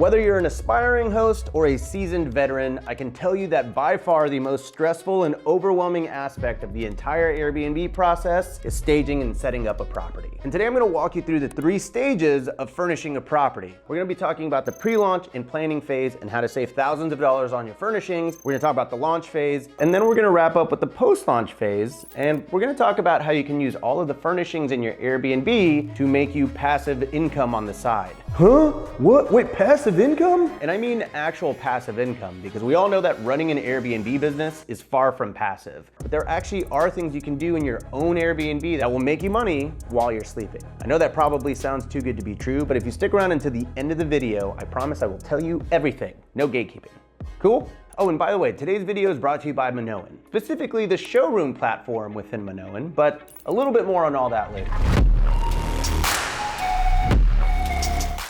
Whether you're an aspiring host or a seasoned veteran, I can tell you that by far the most stressful and overwhelming aspect of the entire Airbnb process is staging and setting up a property. And today I'm gonna walk you through the 3 stages of furnishing a property. We're gonna be talking about the pre-launch and planning phase and how to save thousands of dollars on your furnishings. We're gonna talk about the launch phase, and then we're gonna wrap up with the post-launch phase, and we're gonna talk about how you can use all of the furnishings in your Airbnb to make you passive income on the side. Huh? What? Wait, passive income? And I mean actual passive income, because we all know that running an Airbnb business is far from passive. But there actually are things you can do in your own Airbnb that will make you money while you're sleeping. I know that probably sounds too good to be true, but if you stick around until the end of the video, I promise I will tell you everything. No gatekeeping. Cool? Oh, and by the way, today's video is brought to you by Minoan, specifically the showroom platform within Minoan, but a little bit more on all that later.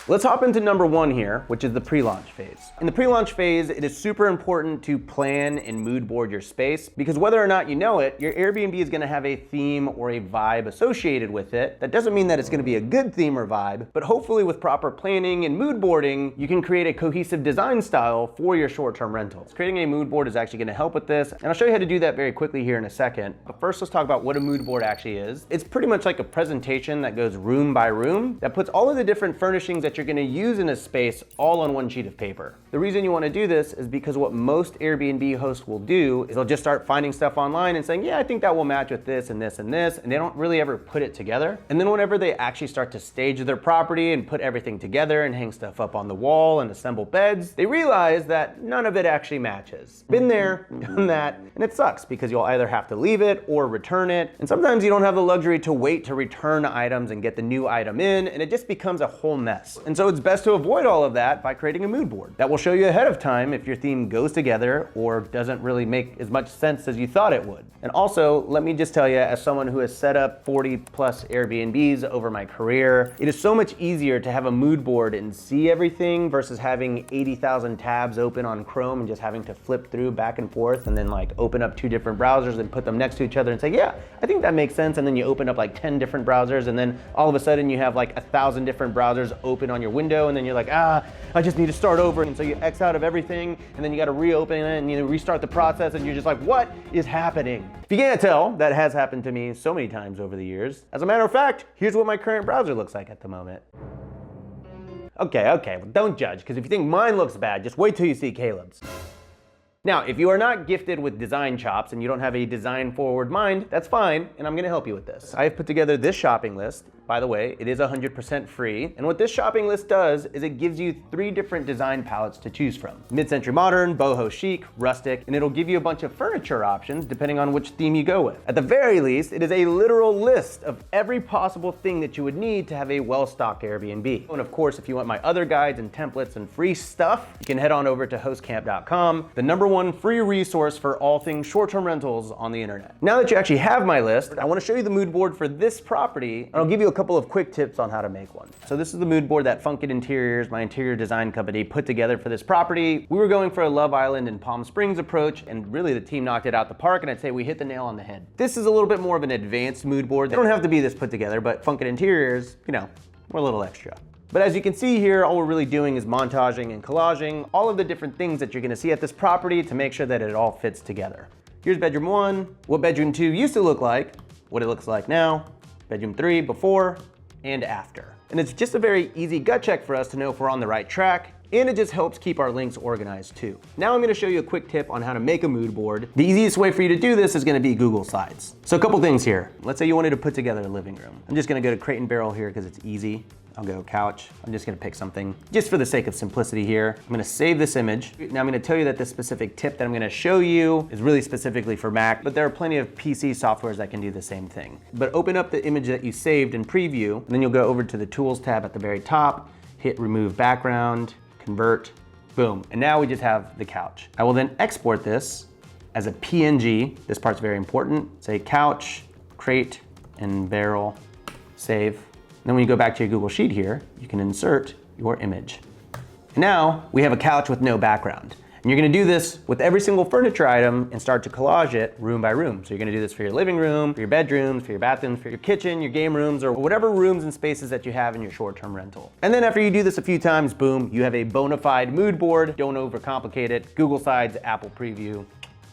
Let's hop into number 1 here, which is the pre-launch phase. In the pre-launch phase, it is super important to plan and mood board your space, because whether or not you know it, your Airbnb is gonna have a theme or a vibe associated with it. That doesn't mean that it's gonna be a good theme or vibe, but hopefully with proper planning and mood boarding, you can create a cohesive design style for your short-term rentals. Creating a mood board is actually gonna help with this, and I'll show you how to do that very quickly here in a second. But first, let's talk about what a mood board actually is. It's pretty much like a presentation that goes room by room, that puts all of the different furnishings that you're gonna use in a space all on one sheet of paper. The reason you wanna do this is because what most Airbnb hosts will do is they'll just start finding stuff online and saying, yeah, I think that will match with this and this and this, and they don't really ever put it together. And then whenever they actually start to stage their property and put everything together and hang stuff up on the wall and assemble beds, they realize that none of it actually matches. Been there, done that, and it sucks because you'll either have to leave it or return it. And sometimes you don't have the luxury to wait to return items and get the new item in, and it just becomes a whole mess. And so it's best to avoid all of that by creating a mood board that will show you ahead of time if your theme goes together or doesn't really make as much sense as you thought it would. And also, let me just tell you, as someone who has set up 40 plus Airbnbs over my career, it is so much easier to have a mood board and see everything versus having 80,000 tabs open on Chrome and just having to flip through back and forth and then like open up 2 different browsers and put them next to each other and say, yeah, I think that makes sense. And then you open up like 10 different browsers, and then all of a sudden you have like 1,000 different browsers open on your window, and then you're like, I just need to start over. And so you X out of everything, and then you got to reopen it and you restart the process, and you're just like, what is happening? If you can't tell, that has happened to me so many times over the years. As a matter of fact, here's what my current browser looks like at the moment. Okay, well, don't judge, because if you think mine looks bad, just wait till you see Caleb's. Now, if you are not gifted with design chops and you don't have a design forward mind, that's fine, and I'm gonna help you with this. I have put together this shopping list. By the way, it is 100% free. And what this shopping list does is it gives you 3 different design palettes to choose from. Mid-century modern, boho chic, rustic, and it'll give you a bunch of furniture options depending on which theme you go with. At the very least, it is a literal list of every possible thing that you would need to have a well-stocked Airbnb. And of course, if you want my other guides and templates and free stuff, you can head on over to hostcamp.com, the #1 free resource for all things short-term rentals on the internet. Now that you actually have my list, I wanna show you the mood board for this property, and I'll give you a couple of quick tips on how to make one. So this is the mood board that Funkit Interiors, my interior design company, put together for this property. We were going for a Love Island and Palm Springs approach, and really the team knocked it out the park, and I'd say we hit the nail on the head. This is a little bit more of an advanced mood board. They don't have to be this put together, but Funkit Interiors, you know, we're a little extra. But as you can see here, all we're really doing is montaging and collaging all of the different things that you're gonna see at this property to make sure that it all fits together. Here's bedroom 1, what bedroom 2 used to look like, what it looks like now, bedroom 3 before and after. And it's just a very easy gut check for us to know if we're on the right track, and it just helps keep our links organized too. Now I'm gonna show you a quick tip on how to make a mood board. The easiest way for you to do this is gonna be Google Slides. So a couple things here. Let's say you wanted to put together a living room. I'm just gonna go to Crate and Barrel here because it's easy. I'll go couch. I'm just gonna pick something just for the sake of simplicity here. I'm gonna save this image. Now I'm gonna tell you that this specific tip that I'm gonna show you is really specifically for Mac, but there are plenty of PC softwares that can do the same thing. But open up the image that you saved in preview, and then you'll go over to the Tools tab at the very top, hit Remove Background, Convert, boom. And now we just have the couch. I will then export this as a PNG. This part's very important. Say couch, crate, and barrel, save. And then when you go back to your Google Sheet here, you can insert your image. And now we have a couch with no background. And you're gonna do this with every single furniture item and start to collage it room by room. So you're gonna do this for your living room, for your bedrooms, for your bathrooms, for your kitchen, your game rooms, or whatever rooms and spaces that you have in your short-term rental. And then after you do this a few times, boom, you have a bona fide mood board. Don't overcomplicate it. Google Sites, Apple Preview.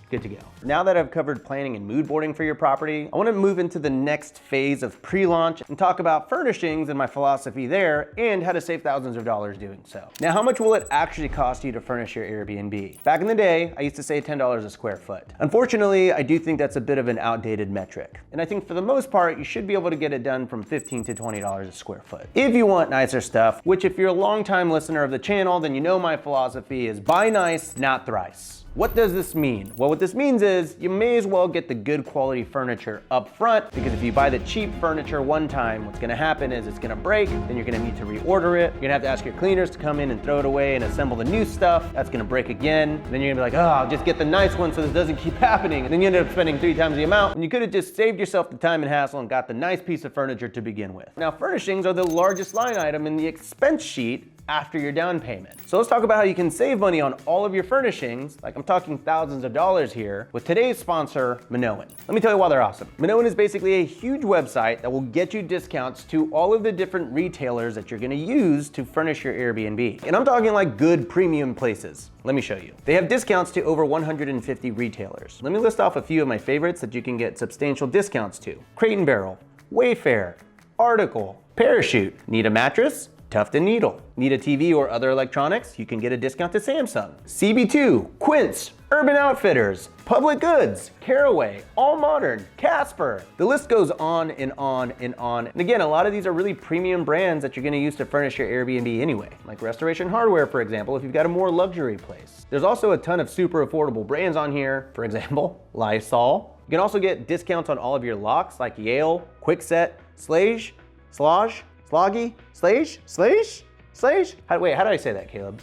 Good to go. Now that I've covered planning and mood boarding for your property, I want to move into the next phase of pre-launch and talk about furnishings and my philosophy there and how to save thousands of dollars doing so. Now, how much will it actually cost you to furnish your Airbnb? Back in the day, I used to say $10 a square foot. Unfortunately, I do think that's a bit of an outdated metric. And I think for the most part, you should be able to get it done from $15 to $20 a square foot. If you want nicer stuff, which if you're a longtime listener of the channel, then you know my philosophy is buy nice, not thrice. What does this mean? Well, what this means is you may as well get the good quality furniture up front, because if you buy the cheap furniture one time, what's gonna happen is it's gonna break, then you're gonna need to reorder it. You're gonna have to ask your cleaners to come in and throw it away and assemble the new stuff. That's gonna break again. And then you're gonna be like, oh, I'll just get the nice one so this doesn't keep happening. And then you end up spending 3 times the amount, and you could have just saved yourself the time and hassle and got the nice piece of furniture to begin with. Now, furnishings are the largest line item in the expense sheet after your down payment. So let's talk about how you can save money on all of your furnishings, like I'm talking thousands of dollars here, with today's sponsor, Minoan. Let me tell you why they're awesome. Minoan is basically a huge website that will get you discounts to all of the different retailers that you're gonna use to furnish your Airbnb. And I'm talking like good premium places. Let me show you. They have discounts to over 150 retailers. Let me list off a few of my favorites that you can get substantial discounts to. Crate & Barrel, Wayfair, Article, Parachute. Need a mattress? Tuft & Needle. Need a TV or other electronics? You can get a discount to Samsung. CB2, Quince, Urban Outfitters, Public Goods, Caraway, All Modern, Casper. The list goes on and on and on. And again, a lot of these are really premium brands that you're gonna use to furnish your Airbnb anyway, like Restoration Hardware, for example, if you've got a more luxury place. There's also a ton of super affordable brands on here, for example, Lysol. You can also get discounts on all of your locks like Yale, Kwikset, Slage, Slage, Sloggy, Slage, Slage, Slage? Wait, how did I say that, Caleb?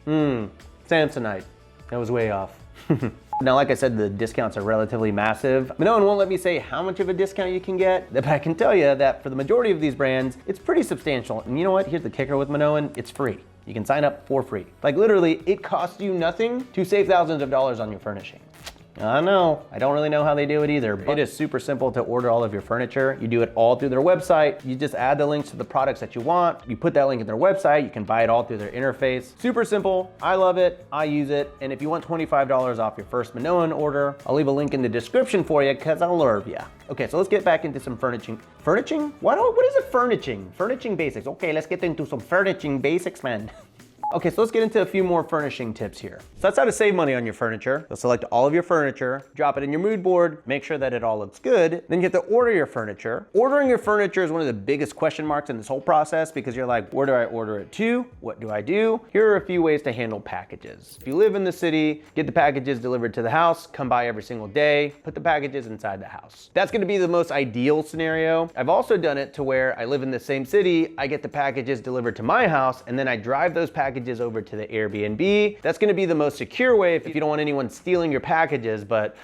Samsonite. That was way off. Now, like I said, the discounts are relatively massive. Minoan won't let me say how much of a discount you can get, but I can tell you that for the majority of these brands, it's pretty substantial. And you know what? Here's the kicker with Minoan, it's free. You can sign up for free. Like literally, it costs you nothing to save thousands of dollars on your furnishing. I know, I don't really know how they do it either, but it is super simple to order all of your furniture. You do it all through their website. You just add the links to the products that you want. You put that link in their website. You can buy it all through their interface. Super simple. I love it. I use it. And if you want $25 off your first Minoan order, I'll leave a link in the description for you because I'll love ya. Okay, so let's get back into some furnishing. Furnishing? What is it furnishing? Furnishing basics. Okay, let's get into some furnishing basics, man. Okay, so let's get into a few more furnishing tips here. So that's how to save money on your furniture. You'll select all of your furniture, drop it in your mood board, make sure that it all looks good. Then you have to order your furniture. Ordering your furniture is one of the biggest question marks in this whole process because you're like, where do I order it to? What do I do? Here are a few ways to handle packages. If you live in the city, get the packages delivered to the house, come by every single day, put the packages inside the house. That's gonna be the most ideal scenario. I've also done it to where I live in the same city, I get the packages delivered to my house, and then I drive those packages over to the Airbnb. That's gonna be the most secure way if you don't want anyone stealing your packages, but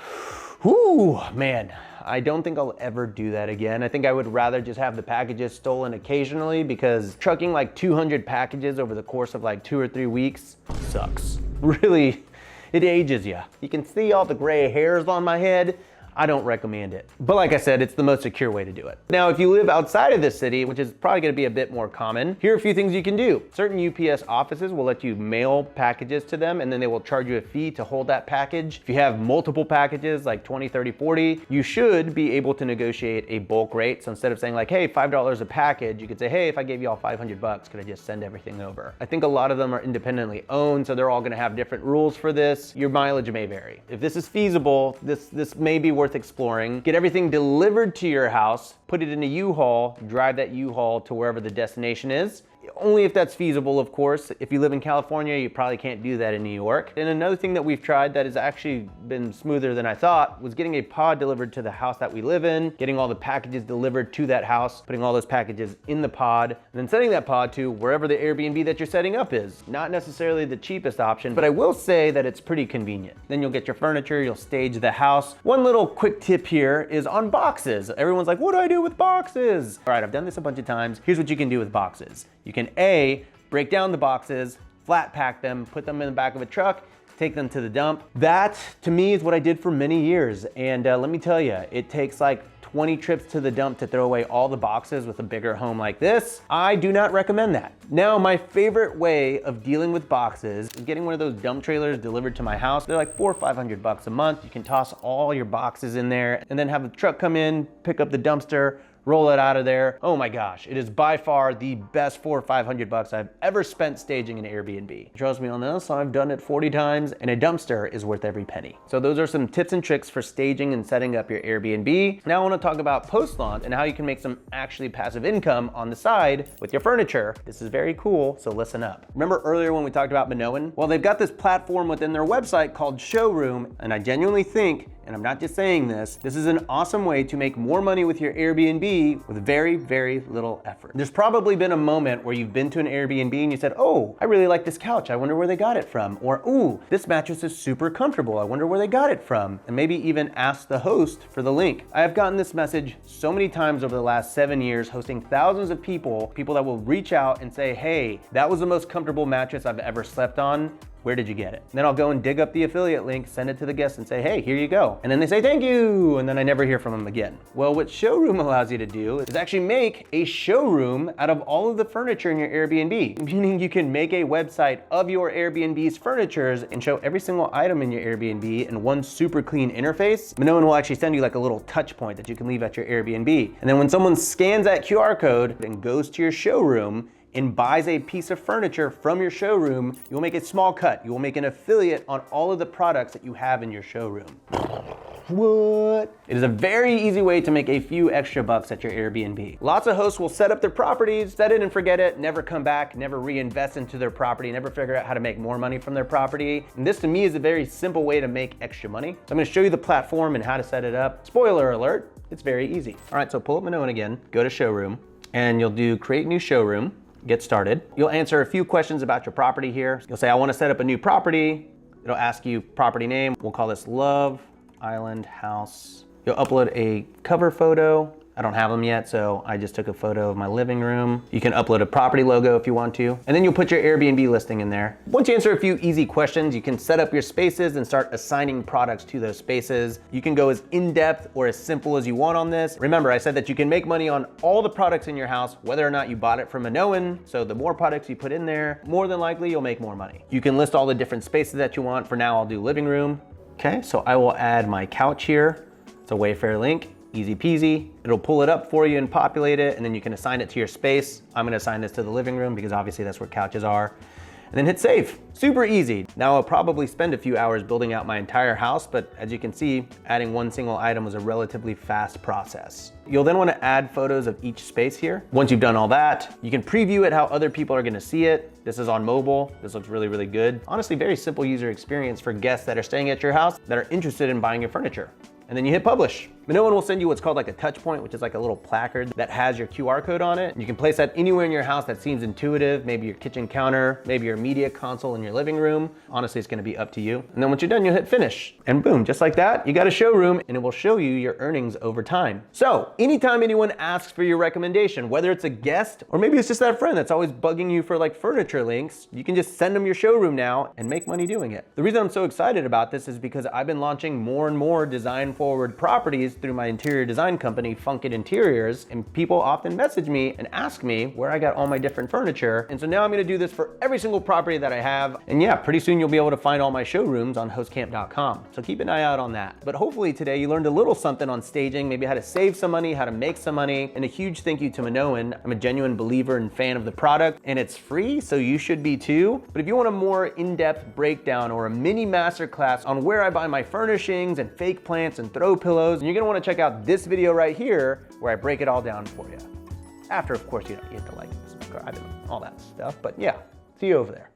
whoo, man, I don't think I'll ever do that again. I think I would rather just have the packages stolen occasionally because trucking like 200 packages over the course of like 2 or 3 weeks sucks. Really, it ages you. You can see all the gray hairs on my head. I don't recommend it. But like I said, it's the most secure way to do it. Now, if you live outside of this city, which is probably gonna be a bit more common, here are a few things you can do. Certain UPS offices will let you mail packages to them and then they will charge you a fee to hold that package. If you have multiple packages, like 20, 30, 40, you should be able to negotiate a bulk rate. So instead of saying like, hey, $5 a package, you could say, hey, if I gave you all 500 bucks, could I just send everything over? I think a lot of them are independently owned, so they're all gonna have different rules for this. Your mileage may vary. If this is feasible, this may be worth exploring. Get everything delivered to your house, put it in a U-Haul, drive that U-Haul to wherever the destination is. Only if that's feasible, of course. If you live in California, you probably can't do that in New York. And another thing that we've tried that has actually been smoother than I thought was getting a pod delivered to the house that we live in, getting all the packages delivered to that house, putting all those packages in the pod, and then sending that pod to wherever the Airbnb that you're setting up is. Not necessarily the cheapest option, but I will say that it's pretty convenient. Then you'll get your furniture, you'll stage the house. One little quick tip here is on boxes. Everyone's like, what do I do with boxes? All right, I've done this a bunch of times. Here's what you can do with boxes. You can A, break down the boxes flat pack them, put them in the back of a truck, take them to the dump. That, to me, is what I did for many years. And let me tell you, it takes like 20 trips to the dump to throw away all the boxes with a bigger home like this. I do not recommend that. Now, my favorite way of dealing with boxes is getting one of those dump trailers delivered to my house. They're like $400 or $500 a month. You can toss all your boxes in there and then have the truck come in, pick up the dumpster, roll it out of there. Oh my gosh, it is by far the best $400 or $500 I've ever spent staging an Airbnb. Trust me on this, I've done it 40 times and a dumpster is worth every penny. So those are some tips and tricks for staging and setting up your Airbnb. Now I wanna talk about post-launch and how you can make some actually passive income on the side with your furniture. This is very cool, so listen up. Remember earlier when we talked about Minoan? Well, they've got this platform within their website called Showroom, and I genuinely think, and I'm not just saying this is an awesome way to make more money with your Airbnb with very, very little effort. There's probably been a moment where you've been to an Airbnb and you said, oh, I really like this couch. I wonder where they got it from. Or, ooh, this mattress is super comfortable. I wonder where they got it from. And maybe even ask the host for the link. I have gotten this message so many times over the last 7 years, hosting thousands of people that will reach out and say, hey, that was the most comfortable mattress I've ever slept on. Where did you get it? And then I'll go and dig up the affiliate link, send it to the guest and say, hey, here you go. And then they say, thank you. And then I never hear from them again. Well, what Showroom allows you to do is actually make a showroom out of all of the furniture in your Airbnb, meaning you can make a website of your Airbnb's furnitures and show every single item in your Airbnb in one super clean interface. Minoan will actually send you like a little touch point that you can leave at your Airbnb. And then when someone scans that QR code and goes to your showroom, and buys a piece of furniture from your showroom, you will make a small cut. You will make an affiliate on all of the products that you have in your showroom. What? It is a very easy way to make a few extra bucks at your Airbnb. Lots of hosts will set up their properties, set it and forget it, never come back, never reinvest into their property, never figure out how to make more money from their property. And this to me is a very simple way to make extra money. So I'm gonna show you the platform and how to set it up. Spoiler alert, it's very easy. All right, so pull up Minoan again, go to Showroom, and you'll do Create New Showroom. Get started. You'll answer a few questions about your property here. You'll say, I want to set up a new property. It'll ask you property name. We'll call this Love Island House. You'll upload a cover photo. I don't have them yet, so I just took a photo of my living room. You can upload a property logo if you want to, and then you'll put your Airbnb listing in there. Once you answer a few easy questions, you can set up your spaces and start assigning products to those spaces. You can go as in-depth or as simple as you want on this. Remember, I said that you can make money on all the products in your house, whether or not you bought it from Minoan. So the more products you put in there, more than likely you'll make more money. You can list all the different spaces that you want. For now, I'll do living room. Okay, so I will add my couch here. It's a Wayfair link. Easy peasy. It'll pull it up for you and populate it, and then you can assign it to your space. I'm gonna assign this to the living room because obviously that's where couches are. And then hit save. Super easy. Now I'll probably spend a few hours building out my entire house, but as you can see, adding one single item was a relatively fast process. You'll then wanna add photos of each space here. Once you've done all that, you can preview it how other people are gonna see it. This is on mobile. This looks really, really good. Honestly, very simple user experience for guests that are staying at your house that are interested in buying your furniture. And then you hit publish. Minoan will send you what's called like a touch point, which is like a little placard that has your QR code on it. You can place that anywhere in your house that seems intuitive, maybe your kitchen counter, maybe your media console in your living room. Honestly, it's gonna be up to you. And then once you're done, you'll hit finish. And boom, just like that, you got a showroom and it will show you your earnings over time. So anytime anyone asks for your recommendation, whether it's a guest or maybe it's just that friend that's always bugging you for like furniture links, you can just send them your showroom now and make money doing it. The reason I'm so excited about this is because I've been launching more and more design forward properties through my interior design company, Funkit Interiors, and people often message me and ask me where I got all my different furniture. And so now I'm gonna do this for every single property that I have. And yeah, pretty soon you'll be able to find all my showrooms on hostcamp.com. So keep an eye out on that. But hopefully today you learned a little something on staging, maybe how to save some money, how to make some money, and a huge thank you to Minoan. I'm a genuine believer and fan of the product, and it's free, so you should be too. But if you want a more in-depth breakdown or a mini masterclass on where I buy my furnishings and fake plants and throw pillows, and you're gonna wanna check out this video right here where I break it all down for you. After, of course, you have to like, subscribe, and all that stuff. But yeah, see you over there.